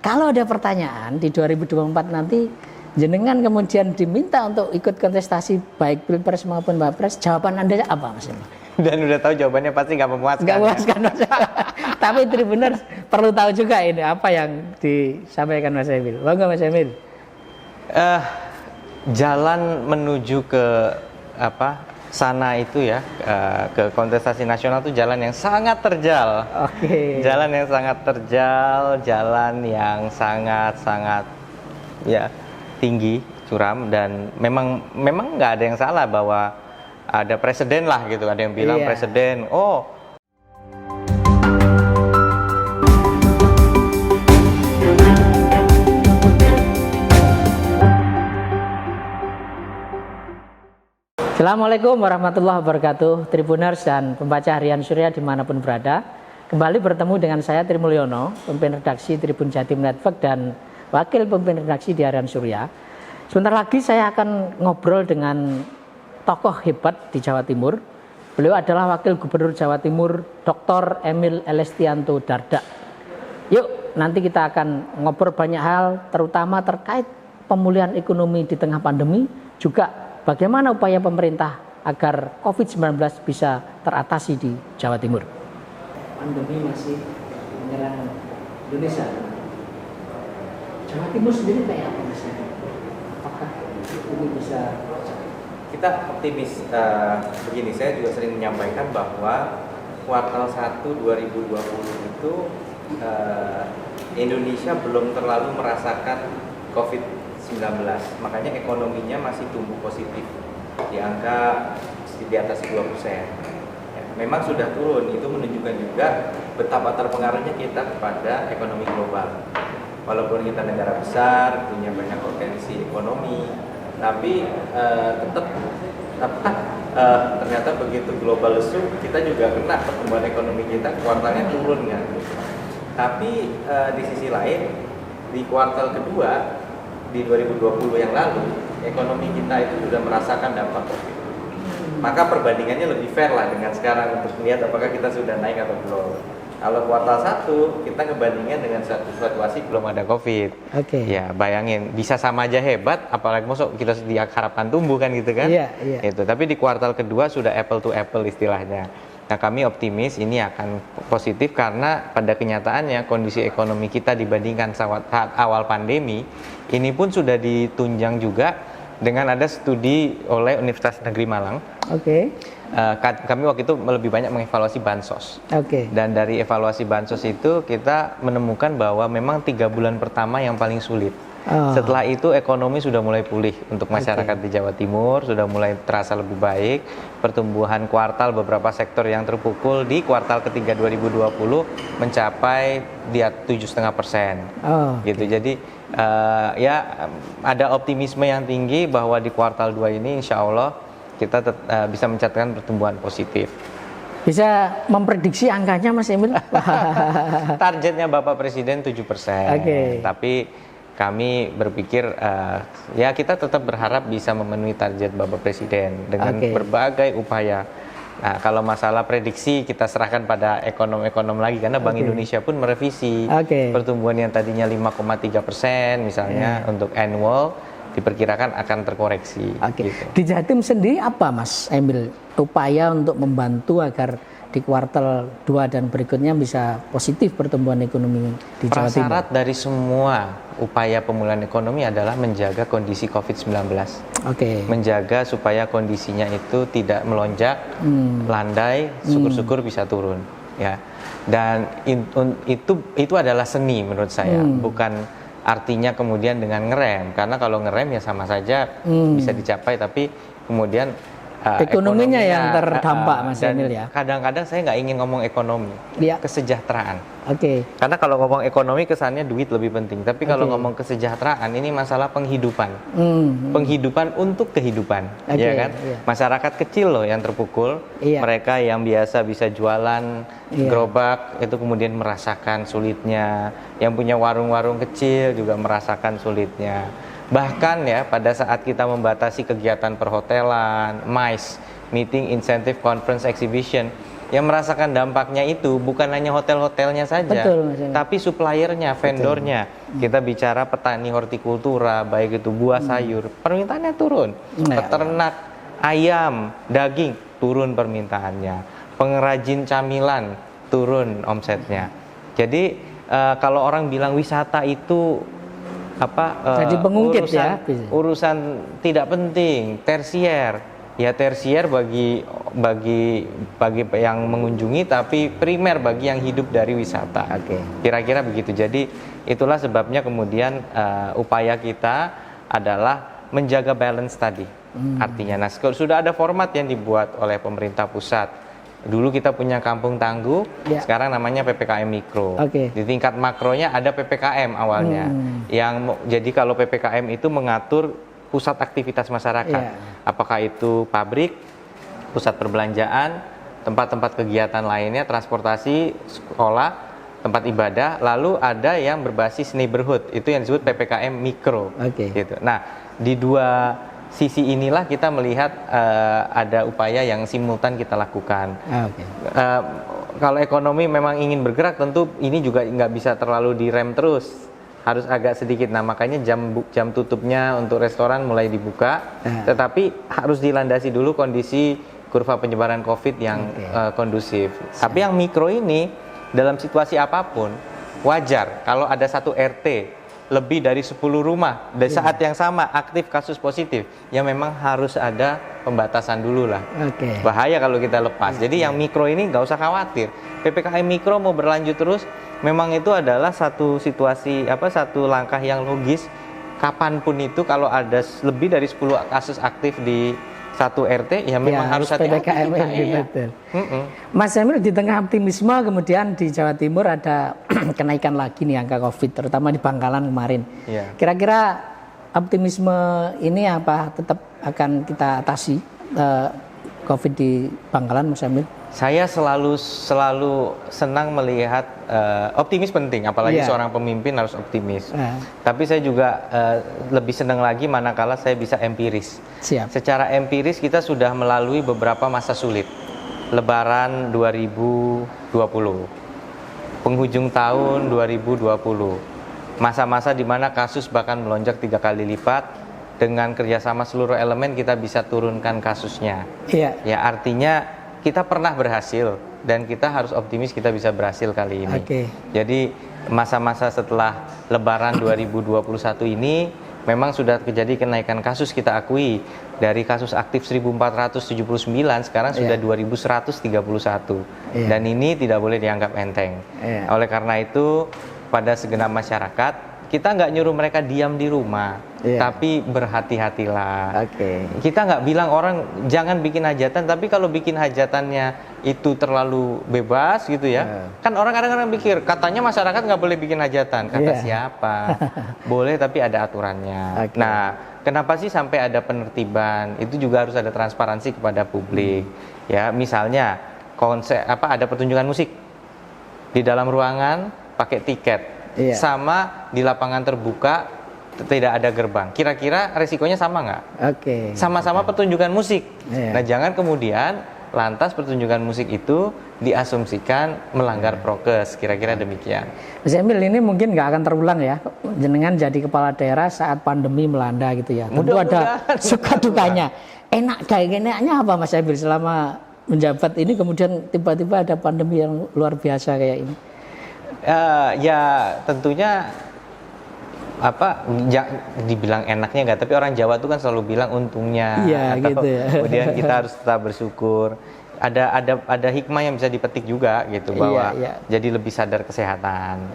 kalau ada pertanyaan di 2024 nanti, jenengan kemudian diminta untuk ikut kontestasi baik Pilpres maupun Wapres, jawaban Anda apa, Mas Emil? Dan udah tahu jawabannya pasti nggak memuaskan. Nggak memuaskan, Mas. Tapi Tribuners perlu tahu juga ini apa yang disampaikan Mas Emil. Bangga Mas Emil. Jalan menuju ke sana itu ya, ke kontestasi nasional itu jalan yang sangat terjal. Oke. Jalan yang sangat terjal, jalan yang sangat ya tinggi, curam, dan memang nggak ada yang salah bahwa ada presiden lah gitu. Ada yang bilang presiden, Assalamualaikum warahmatullahi wabarakatuh, Tribuners dan pembaca harian Surya dimanapun berada. Kembali bertemu dengan saya Tri Mulyono, pemimpin redaksi Tribun Jatim Network dan wakil pemimpin redaksi di harian Surya. Sebentar lagi saya akan ngobrol dengan tokoh hebat di Jawa Timur. Beliau adalah Wakil Gubernur Jawa Timur Dr. Emil Elestianto Dardak. Yuk, nanti kita akan ngobrol banyak hal, terutama terkait pemulihan ekonomi di tengah pandemi, juga bagaimana upaya pemerintah agar COVID-19 bisa teratasi di Jawa Timur. Pandemi masih menyerang Indonesia. Jawa Timur sendiri kayak apa, Mas? Apakah ini bisa? kita optimis. Begini, saya juga sering menyampaikan bahwa kuartal 1 2020 itu Indonesia belum terlalu merasakan COVID-19, makanya ekonominya masih tumbuh positif di angka di atas 2%. Ya, memang sudah turun, itu menunjukkan juga betapa terpengaruhnya kita kepada ekonomi global. Walaupun kita negara besar, punya banyak potensi ekonomi, tapi ternyata begitu global lesu, kita juga kena pertumbuhan ekonomi kita kuartalnya turun kan. Tapi di sisi lain, di kuartal kedua di 2020 yang lalu, ekonomi kita itu sudah merasakan dampak COVID. Maka perbandingannya lebih fair lah dengan sekarang untuk melihat apakah kita sudah naik atau belum. Kalau kuartal 1 kita ngebandingin dengan satu situasi belum ada COVID. Oke. Ya, bayangin bisa sama aja hebat, apalagi masuk kita diharapkan tumbuh kan gitu kan? Iya, iya. Itu. Tapi di kuartal kedua sudah apple to apple istilahnya. Nah, kami optimis ini akan positif karena pada kenyataannya kondisi ekonomi kita dibandingkan saat awal pandemi ini pun sudah ditunjang juga dengan ada studi oleh Universitas Negeri Malang. Oke. Kami waktu itu lebih banyak mengevaluasi bansos. Oke. Dan dari evaluasi bansos itu kita menemukan bahwa memang 3 bulan pertama yang paling sulit. Setelah itu ekonomi sudah mulai pulih untuk masyarakat di Jawa Timur, sudah mulai terasa lebih baik. Pertumbuhan kuartal beberapa sektor yang terpukul di kuartal ketiga 2020 mencapai di 7,5%. Gitu. Jadi ya ada optimisme yang tinggi bahwa di kuartal 2 ini insya Allah kita bisa mencatatkan pertumbuhan positif. Bisa memprediksi angkanya, Mas Emil? Targetnya Bapak Presiden 7%. Tapi kami berpikir ya kita tetap berharap bisa memenuhi target Bapak Presiden dengan berbagai upaya. Nah, kalau masalah prediksi kita serahkan pada ekonom-ekonom lagi karena Bank Indonesia pun merevisi pertumbuhan yang tadinya 5,3% misalnya untuk annual diperkirakan akan terkoreksi. Gitu. Di Jatim sendiri apa, Mas Emil, upaya untuk membantu agar di kuartal 2 dan berikutnya bisa positif pertumbuhan ekonomi di Jawa Timur? Prasyarat dari semua upaya pemulihan ekonomi adalah menjaga kondisi COVID-19. Menjaga supaya kondisinya itu tidak melonjak, landai, syukur-syukur bisa turun. Ya. Dan itu adalah seni menurut saya, bukan artinya kemudian dengan ngerem, karena kalau ngerem ya sama saja bisa dicapai, tapi kemudian ekonominya yang terdampak, Mas Emil ya. Kadang-kadang saya nggak ingin ngomong ekonomi, kesejahteraan. Karena kalau ngomong ekonomi kesannya duit lebih penting, tapi kalau ngomong kesejahteraan ini masalah penghidupan, penghidupan untuk kehidupan, ya kan? Masyarakat kecil loh yang terpukul, mereka yang biasa bisa jualan gerobak itu kemudian merasakan sulitnya, yang punya warung-warung kecil juga merasakan sulitnya. Bahkan ya pada saat kita membatasi kegiatan perhotelan, MICE, Meeting Incentive Conference Exhibition, yang merasakan dampaknya itu bukan hanya hotel-hotelnya saja, tapi suppliernya, vendornya. Kita bicara petani hortikultura, baik itu buah sayur, permintaannya turun. Peternak ayam, daging, turun permintaannya. Pengrajin camilan, turun omsetnya. Jadi kalau orang bilang wisata itu jadi pengungkit urusan tidak penting, tersier. Ya tersier bagi yang mengunjungi, tapi primer bagi yang hidup dari wisata. Kira-kira begitu. Jadi itulah sebabnya kemudian upaya kita adalah menjaga balance tadi. Artinya, sudah ada format yang dibuat oleh pemerintah pusat. Dulu kita punya kampung tangguh, sekarang namanya PPKM Mikro. Di tingkat makronya ada PPKM awalnya. Jadi kalau PPKM itu mengatur pusat aktivitas masyarakat, apakah itu pabrik, pusat perbelanjaan, tempat-tempat kegiatan lainnya, transportasi, sekolah, tempat ibadah, lalu ada yang berbasis neighborhood, itu yang disebut PPKM Mikro. Gitu. Nah, di dua sisi inilah kita melihat ada upaya yang simultan kita lakukan. Kalau ekonomi memang ingin bergerak, tentu ini juga nggak bisa terlalu direm terus. Harus agak sedikit. Nah, makanya jam tutupnya untuk restoran mulai dibuka, tetapi harus dilandasi dulu kondisi kurva penyebaran COVID yang kondusif. Tapi yang mikro ini dalam situasi apapun wajar kalau ada satu RT lebih dari 10 rumah di saat yang sama aktif kasus positif, ya memang harus ada pembatasan dulu lah. Bahaya kalau kita lepas. Jadi yang mikro ini nggak usah khawatir. PPKM Mikro mau berlanjut terus, memang itu adalah satu situasi satu langkah yang logis. Kapanpun itu kalau ada lebih dari 10 kasus aktif di satu RT, ya memang harus PPKM betul. Mas Emil, di tengah optimisme kemudian di Jawa Timur ada kenaikan lagi nih angka COVID, terutama di Bangkalan kemarin. Kira-kira optimisme ini apa tetap akan kita atasi COVID di Bangkalan, Mas Emil? Saya selalu senang melihat optimis penting, apalagi seorang pemimpin harus optimis. Tapi saya juga lebih senang lagi manakala saya bisa empiris. Secara empiris kita sudah melalui beberapa masa sulit. Lebaran 2020, penghujung tahun 2020, masa-masa di mana kasus bahkan melonjak 3 kali lipat. Dengan kerjasama seluruh elemen kita bisa turunkan kasusnya. Ya artinya kita pernah berhasil dan kita harus optimis kita bisa berhasil kali ini. Jadi masa-masa setelah Lebaran 2021 ini memang sudah terjadi kenaikan kasus, kita akui, dari kasus aktif 1479 sekarang sudah 2131. Dan ini tidak boleh dianggap enteng. Oleh karena itu pada segenap masyarakat kita nggak nyuruh mereka diam di rumah, tapi berhati-hatilah. Kita nggak bilang orang jangan bikin hajatan, tapi kalau bikin hajatannya itu terlalu bebas gitu ya, kan orang kadang-kadang pikir katanya masyarakat nggak boleh bikin hajatan, kata siapa? Boleh tapi ada aturannya. Nah, kenapa sih sampai ada penertiban? Itu juga harus ada transparansi kepada publik. Ya, misalnya konsep ada pertunjukan musik di dalam ruangan pakai tiket. Sama di lapangan terbuka tidak ada gerbang. Kira-kira resikonya sama nggak? Sama-sama pertunjukan musik. Nah, jangan kemudian lantas pertunjukan musik itu diasumsikan melanggar prokes. Kira-kira demikian. Mas Emil, ini mungkin nggak akan terulang ya. Jenengan jadi kepala daerah saat pandemi melanda gitu ya. Tentu ada suka dukanya. Enaknya apa Mas Emil selama menjabat ini kemudian tiba-tiba ada pandemi yang luar biasa kayak ini? Ya tentunya dibilang enaknya enggak, tapi orang Jawa itu kan selalu bilang untungnya, gitu ya. Kemudian kita harus tetap bersyukur. Ada hikmah yang bisa dipetik juga gitu, bahwa jadi lebih sadar kesehatan.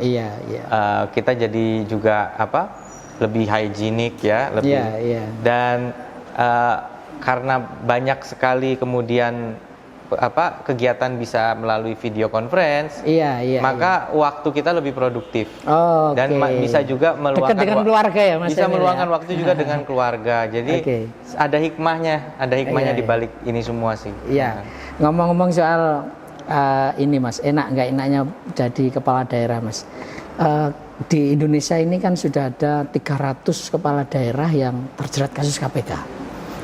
Kita jadi juga lebih higienik ya, lebih dan karena banyak sekali kemudian kegiatan bisa melalui video conference, maka waktu kita lebih produktif dan bisa juga meluangkan dengan keluarga ya Mas, bisa meluangkan waktu juga dengan keluarga. Jadi ada hikmahnya di balik ini semua sih. Ngomong-ngomong soal ini Mas, enak nggak enaknya jadi kepala daerah Mas, di Indonesia ini kan sudah ada 300 kepala daerah yang terjerat kasus KPK,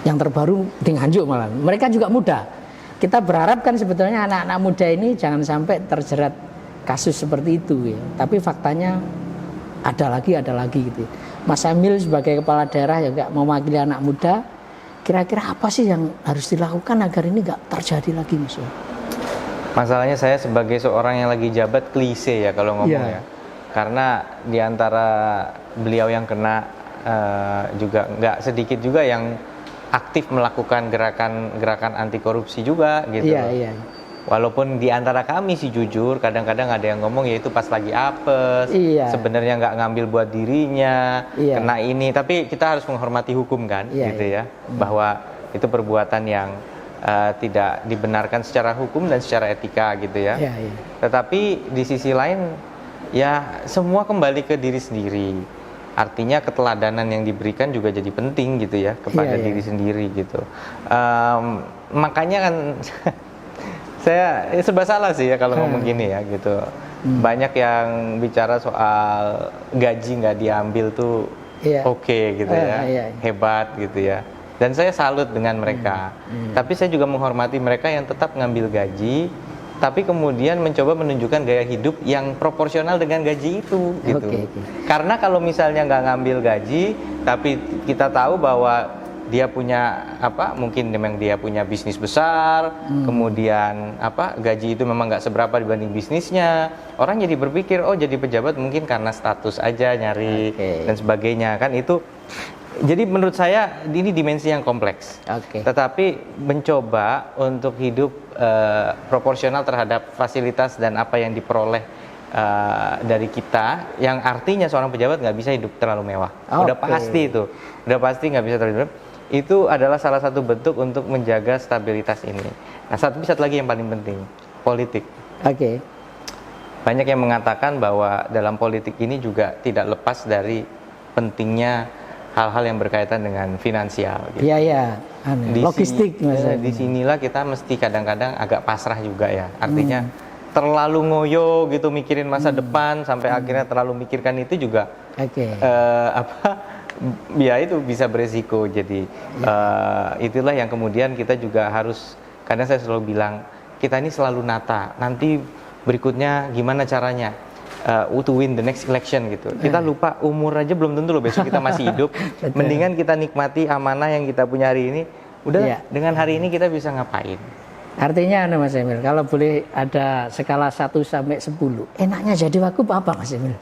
yang terbaru di Nganjuk malah, mereka juga muda. Kita berharap kan sebetulnya anak-anak muda ini jangan sampai terjerat kasus seperti itu ya. Tapi faktanya ada lagi gitu. Mas Emil sebagai kepala daerah yang nggak mewakili anak muda, kira-kira apa sih yang harus dilakukan agar ini nggak terjadi lagi, Mas? Masalahnya saya sebagai seorang yang lagi jabat klise ya kalau ngomong ya. Karena diantara beliau yang kena juga nggak sedikit juga yang aktif melakukan gerakan anti korupsi juga gitu. Iya. Walaupun di antara kami sih jujur kadang-kadang ada yang ngomong ya itu pas lagi apes, sebenarnya nggak ngambil buat dirinya, kena ini, tapi kita harus menghormati hukum kan, gitu ya, bahwa itu perbuatan yang tidak dibenarkan secara hukum dan secara etika gitu ya. Tetapi di sisi lain ya semua kembali ke diri sendiri. Artinya keteladanan yang diberikan juga jadi penting gitu ya kepada diri sendiri gitu. Makanya kan saya serba salah sih ya kalau ngomong gini ya gitu. Banyak yang bicara soal gaji nggak diambil tuh oke gitu ya, hebat gitu ya. Dan saya salut dengan mereka. Tapi saya juga menghormati mereka yang tetap ngambil gaji, tapi kemudian mencoba menunjukkan gaya hidup yang proporsional dengan gaji itu gitu. Karena kalau misalnya nggak ngambil gaji, tapi kita tahu bahwa dia punya mungkin memang dia punya bisnis besar, kemudian gaji itu memang nggak seberapa dibanding bisnisnya, orang jadi berpikir oh jadi pejabat mungkin karena status aja nyari dan sebagainya kan itu. Jadi menurut saya ini dimensi yang kompleks. Tetapi mencoba untuk hidup proporsional terhadap fasilitas dan apa yang diperoleh dari kita, yang artinya seorang pejabat nggak bisa hidup terlalu mewah. Udah pasti nggak bisa terlalu mewah. Itu adalah salah satu bentuk untuk menjaga stabilitas ini. Nah, satu lagi yang paling penting, politik. Banyak yang mengatakan bahwa dalam politik ini juga tidak lepas dari pentingnya hal-hal yang berkaitan dengan finansial. Gitu. Logistik. Disinilah kita mesti kadang-kadang agak pasrah juga ya. Artinya terlalu ngoyo gitu mikirin masa depan sampai akhirnya terlalu mikirkan itu juga ya itu bisa beresiko. Jadi itulah yang kemudian kita juga harus, karena saya selalu bilang kita ini selalu nata nanti berikutnya gimana caranya to win the next election gitu. Kita lupa umur aja belum tentu loh besok kita masih hidup. Mendingan kita nikmati amanah yang kita punya hari ini. Udah dengan hari ini kita bisa ngapain. Artinya Mas Emil, kalau boleh ada skala 1 sampai 10, enaknya jadi wagub apa Mas Emil?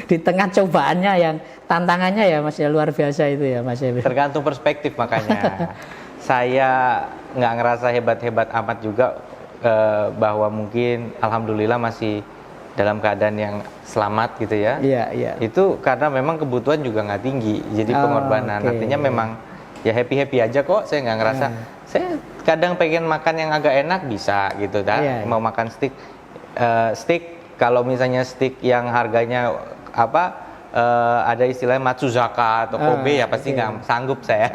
Di tengah cobaannya yang tantangannya ya Mas ya luar biasa itu ya Mas Emil. Tergantung perspektif makanya. Saya nggak ngerasa hebat-hebat amat juga bahwa mungkin alhamdulillah masih dalam keadaan yang selamat gitu ya. Itu karena memang kebutuhan juga nggak tinggi, jadi pengorbanan. Artinya memang ya happy aja kok. Saya nggak ngerasa. Saya kadang pengen makan yang agak enak bisa gitu kan. Mau makan steak kalau misalnya steak yang harganya ada istilahnya Matsuzaka atau Kobe ya pasti nggak sanggup saya.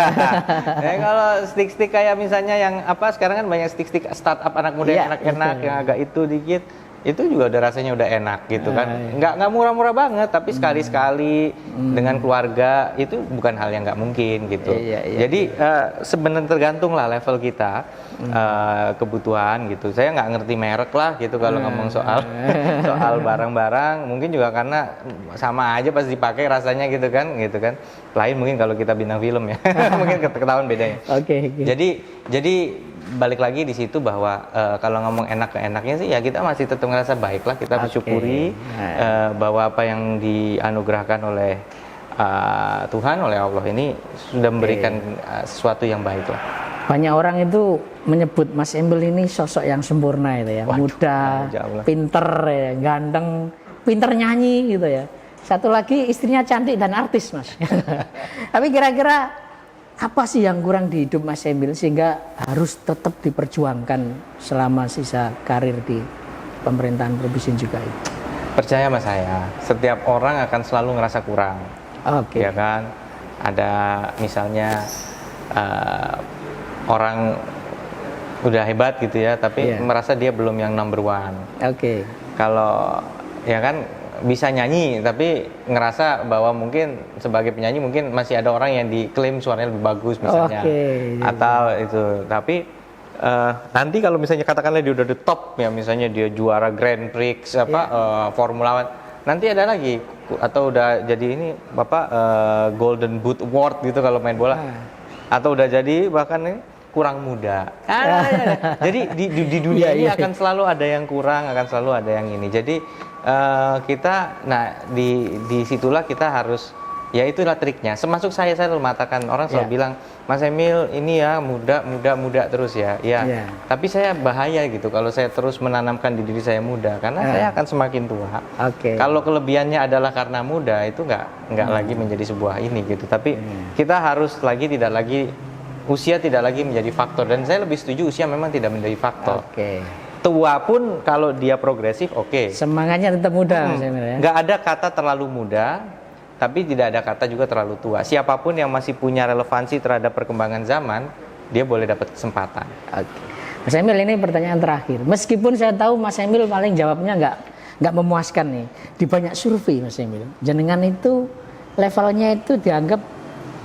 Kalau steak kayak misalnya yang sekarang kan banyak steak startup anak muda yang enak-enak yang agak itu dikit, itu juga udah rasanya udah enak gitu kan. Nggak murah-murah banget, tapi sekali-sekali dengan keluarga itu bukan hal yang nggak mungkin gitu. Jadi sebenarnya tergantung lah level kita kebutuhan gitu. Saya nggak ngerti merek lah gitu kalau ngomong soal barang-barang. Mungkin juga karena sama aja pas dipakai rasanya gitu kan. Lain mungkin kalau kita bintang film ya, mungkin ketahuan bedanya. Jadi balik lagi di situ bahwa kalau ngomong enak-enaknya sih ya kita masih tetap ngerasa baik lah, kita bersyukuri bahwa apa yang dianugerahkan oleh Tuhan, oleh Allah ini sudah memberikan sesuatu yang baik lah. Banyak orang itu menyebut Mas Emil ini sosok yang sempurna itu ya. Waduh, muda, pinter, ya, ganteng, pinter nyanyi gitu ya. Satu lagi istrinya cantik dan artis Mas. Tapi kira-kira apa sih yang kurang di hidup Mas Emil sehingga harus tetap diperjuangkan selama sisa karir di pemerintahan provinsi juga itu? Percaya sama saya, setiap orang akan selalu ngerasa kurang. Ya kan? Ada misalnya orang udah hebat gitu ya, tapi merasa dia belum yang number one. Kalau ya kan bisa nyanyi tapi ngerasa bahwa mungkin sebagai penyanyi mungkin masih ada orang yang diklaim suaranya lebih bagus misalnya, atau itu. Tapi nanti kalau misalnya katakanlah dia udah the top ya, misalnya dia juara Grand Prix Formula One, nanti ada lagi atau udah jadi ini Bapak Golden Boot Award gitu kalau main bola. Atau udah jadi bahkan ini kurang muda. Jadi di dunia ini akan selalu ada yang kurang, akan selalu ada yang ini. Jadi kita, nah di situlah kita harus, ya itulah triknya. Semasuk saya selalu mengatakan, orang selalu bilang, Mas Emil ini ya muda terus ya. Tapi saya bahaya gitu kalau saya terus menanamkan di diri saya muda, karena saya akan semakin tua. Kalau kelebihannya adalah karena muda, itu nggak lagi menjadi sebuah ini gitu. Tapi kita harus usia tidak lagi menjadi faktor, dan saya lebih setuju usia memang tidak menjadi faktor. Tua pun kalau dia progresif, semangatnya tetap muda. Nggak ada kata terlalu muda, tapi tidak ada kata juga terlalu tua. Siapapun yang masih punya relevansi terhadap perkembangan zaman, dia boleh dapat kesempatan. Mas Emil, ini pertanyaan terakhir. Meskipun saya tahu Mas Emil paling jawabnya nggak memuaskan nih. Di banyak survei Mas Emil, jenengan itu levelnya itu dianggap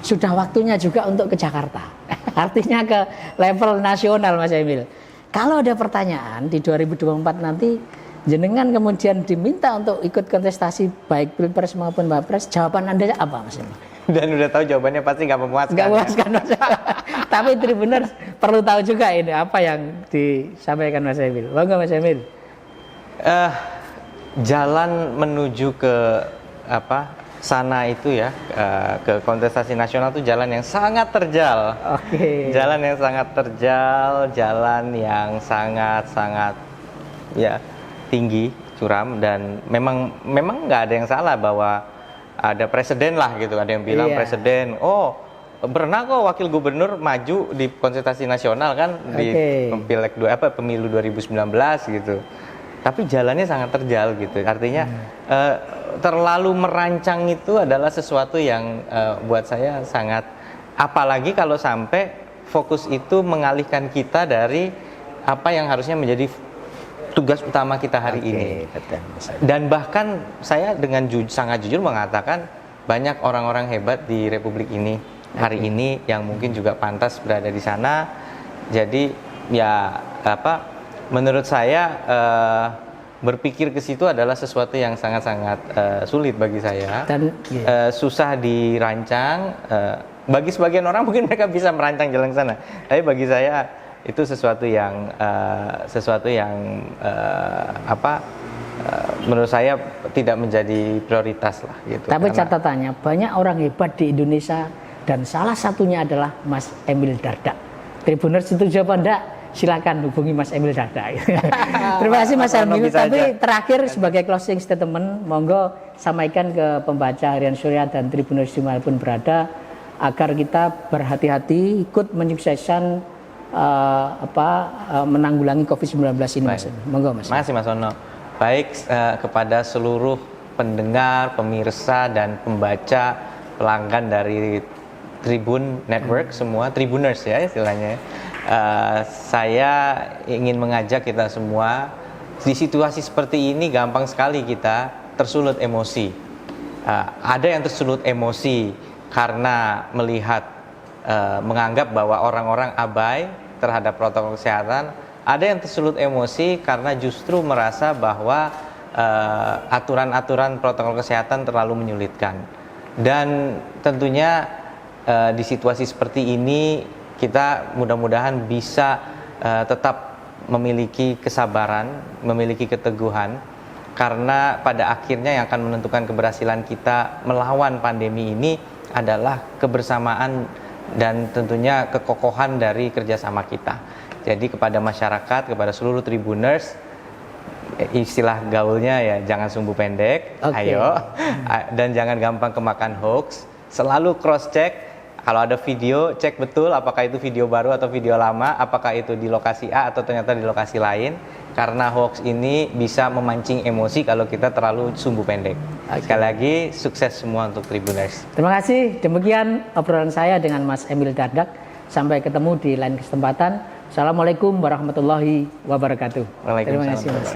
sudah waktunya juga untuk ke Jakarta. Artinya ke level nasional Mas Emil. Kalau ada pertanyaan di 2024 nanti, jenengan kemudian diminta untuk ikut kontestasi baik Pilpres maupun Wapres, jawaban Anda apa Mas Emil? Dan udah tahu jawabannya pasti nggak memuaskan. Nggak memuaskan Mas. Tapi Tribuners perlu tahu juga ini apa yang disampaikan Mas Emil. Bangga Mas Emil. Jalan menuju ke sana itu ya, ke kontestasi nasional itu jalan yang sangat terjal. Jalan yang sangat terjal, jalan yang sangat ya tinggi, curam, dan memang nggak ada yang salah bahwa ada presiden lah gitu. Ada yang bilang presiden, pernah kok wakil gubernur maju di kontestasi nasional kan di pemilu 2019 gitu. Tapi jalannya sangat terjal gitu. Artinya terlalu merancang itu adalah sesuatu yang buat saya sangat, apalagi kalau sampai fokus itu mengalihkan kita dari apa yang harusnya menjadi tugas utama kita hari ini. Dan bahkan saya dengan sangat jujur mengatakan, banyak orang-orang hebat di Republik ini hari ini yang mungkin juga pantas berada di sana. Jadi ya menurut saya berpikir ke situ adalah sesuatu yang sangat-sangat sulit bagi saya. Dan susah dirancang. Bagi sebagian orang mungkin mereka bisa merancang jalan ke sana. Tapi bagi saya itu sesuatu yang menurut saya tidak menjadi prioritas lah gitu. Tapi catatannya banyak orang hebat di Indonesia, dan salah satunya adalah Mas Emil Dardak. Tribuners setuju apa enggak? Silakan hubungi Mas Emil Dardak. Terima kasih Mas Emil. Tapi terakhir sebagai closing statement, monggo sampaikan ke pembaca Harian Surya dan Tribuners dimanapun berada, agar kita berhati-hati ikut menyukseskan menanggulangi COVID-19 ini. Mas. Monggo Mas. Makasih Mas Ono. Baik, kepada seluruh pendengar, pemirsa dan pembaca, pelanggan dari Tribun Network, semua Tribuners ya istilahnya. Saya ingin mengajak kita semua, di situasi seperti ini gampang sekali kita tersulut emosi. Ada yang tersulut emosi karena melihat menganggap bahwa orang-orang abai terhadap protokol kesehatan. Ada yang tersulut emosi karena justru merasa bahwa aturan-aturan protokol kesehatan terlalu menyulitkan. Dan tentunya di situasi seperti ini kita mudah-mudahan bisa tetap memiliki kesabaran, memiliki keteguhan, karena pada akhirnya yang akan menentukan keberhasilan kita melawan pandemi ini adalah kebersamaan dan tentunya kekokohan dari kerjasama kita. Jadi kepada masyarakat, kepada seluruh Tribuners, istilah gaulnya ya jangan sumbu pendek, ayo, dan jangan gampang kemakan hoax. Selalu cross check, kalau ada video cek betul apakah itu video baru atau video lama, apakah itu di lokasi A atau ternyata di lokasi lain, karena hoax ini bisa memancing emosi kalau kita terlalu sumbu pendek. Sekali lagi sukses semua untuk Tribuners. Terima kasih. Demikian obrolan saya dengan Mas Emil Dardak. Sampai ketemu di lain kesempatan. Assalamualaikum warahmatullahi wabarakatuh. Waalaikumsalam. Terima kasih Mas.